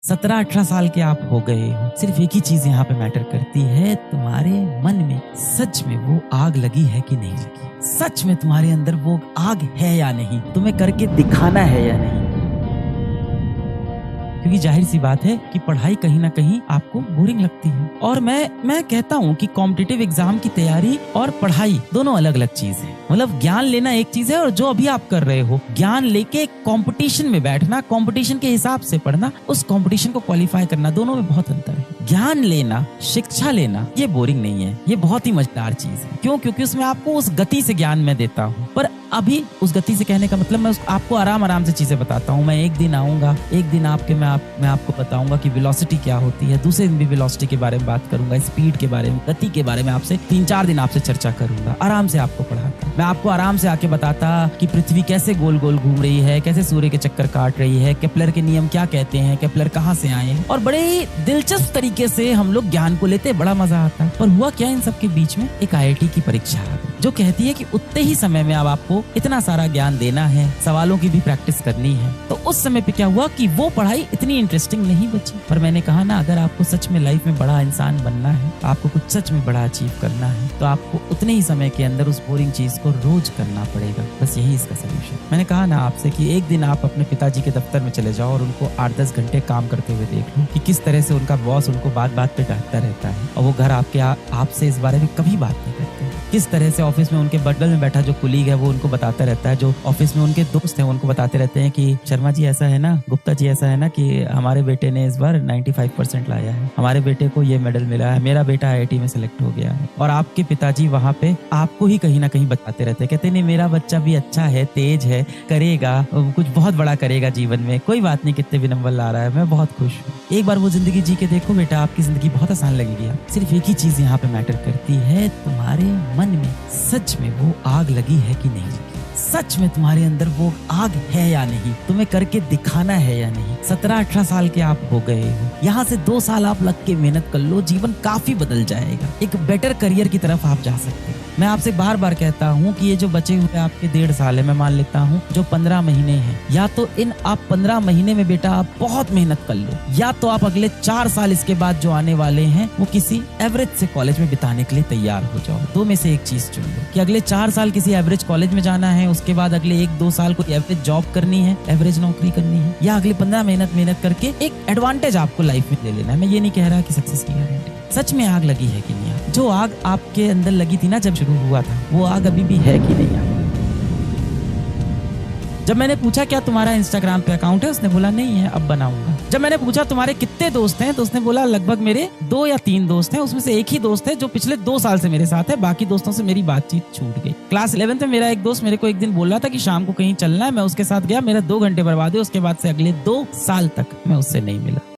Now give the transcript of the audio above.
17-18 साल के आप हो गए हो, सिर्फ एक ही चीज यहाँ पे मैटर करती है, तुम्हारे मन में सच में वो आग लगी है कि नहीं लगी। सच में तुम्हारे अंदर वो आग है या नहीं, तुम्हें करके दिखाना है या नहीं। क्योंकि जाहिर सी बात है कि पढ़ाई कहीं ना कहीं आपको बोरिंग लगती है। और मैं कहता हूँ कि कॉम्पिटिटिव एग्जाम की तैयारी और पढ़ाई दोनों अलग अलग चीज है। मतलब ज्ञान लेना एक चीज है और जो अभी आप कर रहे हो, ज्ञान लेके कंपटीशन में बैठना, कंपटीशन के हिसाब से पढ़ना, उस कंपटीशन को क्वालिफाई करना, दोनों में बहुत अंतर है। ज्ञान लेना, शिक्षा लेना, ये बोरिंग नहीं है, ये बहुत ही मजेदार चीज है। क्यों? क्योंकि उसमें आपको उस गति से ज्ञान मैं देता हूँ। पर अभी उस गति से कहने का मतलब मैं आपको आराम आराम से चीजें बताता हूँ। मैं एक दिन आऊंगा, एक दिन मैं आपको बताऊंगा कि वेलोसिटी क्या होती है, दूसरे दिन भी वेलोसिटी के बारे में बात करूंगा, स्पीड के बारे में, गति के बारे में आपसे 3-4 दिन आपसे चर्चा करूंगा। आराम से आपको पढ़ाता, मैं आपको आराम से आके बताता कि पृथ्वी कैसे गोल गोल घूम रही है, कैसे सूर्य के चक्कर काट रही है, केपलर के नियम क्या कहते हैं, केपलर कहाँ से आए हैं, और बड़े ही दिलचस्प तरीके से हम लोग ज्ञान को लेते, बड़ा मजा आता है। पर हुआ क्या, इन सबके बीच में एक IIT की परीक्षा जो कहती है कि उतने ही समय में अब आपको इतना सारा ज्ञान देना है, सवालों की भी प्रैक्टिस करनी है। तो उस समय पे क्या हुआ कि वो पढ़ाई इतनी इंटरेस्टिंग नहीं बची। पर मैंने कहा ना, अगर आपको सच में लाइफ में बड़ा इंसान बनना है, आपको कुछ सच में बड़ा अचीव करना है, तो आपको उतने ही समय के अंदर उस बोरिंग चीज को रोज करना पड़ेगा। बस यही इसका सोल्यूशन। मैंने कहा ना आपसे कि एक दिन आप अपने पिताजी के दफ्तर में चले जाओ और उनको 8-10 घंटे काम करते हुए देख लो कि किस तरह से उनका बॉस उनको बात बात पे डांटता रहता है और वो घर आपसे इस बारे में कभी बात नहीं करते। किस तरह से ऑफिस में उनके बगल में बैठा जो कुलीग है वो उनको बताता रहता है, जो ऑफिस में उनके दोस्त हैं उनको बताते रहते हैं कि शर्मा जी ऐसा है ना, गुप्ता जी ऐसा है ना कि हमारे बेटे ने इस बार 95% लाया है, हमारे बेटे को ये मेडल मिला है, मेरा बेटा IIT में सिलेक्ट हो गया है। और आपके पिताजी वहाँ पे आपको ही कहीं ना कहीं बताते रहते हैं, कहते नहीं मेरा बच्चा भी अच्छा है, तेज है, करेगा, कुछ बहुत बड़ा करेगा जीवन में, कोई बात नहीं कितने भी नंबर ला रहा है, मैं बहुत खुश हूँ। एक बार वो जिंदगी जी के देखो बेटा, आपकी जिंदगी बहुत आसान लगेगी। सिर्फ एक ही चीज यहाँ पे मैटर करती है, तुम्हारे मन में सच में वो आग लगी है कि नहीं लगी। सच में तुम्हारे अंदर वो आग है या नहीं, तुम्हें करके दिखाना है या नहीं। 17-18 साल के आप हो गए हो, यहाँ से 2 साल आप लग के मेहनत कर लो, जीवन काफी बदल जाएगा, एक बेटर करियर की तरफ आप जा सकते हो। मैं आपसे बार बार कहता हूँ कि ये जो बचे हुए आपके 1.5 साल है, मैं मान लेता हूँ जो 15 महीने हैं, या तो इन आप 15 महीने में बेटा आप बहुत मेहनत कर लो, या तो आप अगले 4 साल इसके बाद जो आने वाले हैं वो किसी एवरेज से कॉलेज में बिताने के लिए तैयार हो जाओ। दो में से एक चीज चुन लो कि अगले 4 साल किसी एवरेज कॉलेज में जाना है, उसके बाद अगले 1-2 साल कोई एवरेज जॉब करनी है, एवरेज नौकरी करनी है, या अगले 15 मेहनत करके एक एडवांटेज आपको लाइफ में ले लेना है। मैं ये नहीं कह रहा कि सक्सेस की गारंटी। सच में आग लगी है कि नहीं? जो आग आपके अंदर लगी थी ना जब शुरू हुआ था, वो आग अभी भी है कि नहीं? जब मैंने पूछा क्या तुम्हारा इंस्टाग्राम पे अकाउंट है, उसने बोला नहीं है, अब बनाऊंगा। जब मैंने पूछा तुम्हारे कितने दोस्त हैं, तो उसने बोला लगभग मेरे 2 या 3 दोस्त हैं, उसमें से एक ही दोस्त है जो पिछले 2 साल से मेरे साथ है, बाकी दोस्तों से मेरी बातचीत छूट गई। क्लास 11th में मेरा एक दोस्त मेरे को एक दिन बोल रहा था कि शाम को कहीं चलना है, मैं उसके साथ गया, मेरा 2 घंटे बर्बाद हुए, उसके बाद से अगले 2 साल तक मैं उससे नहीं मिला।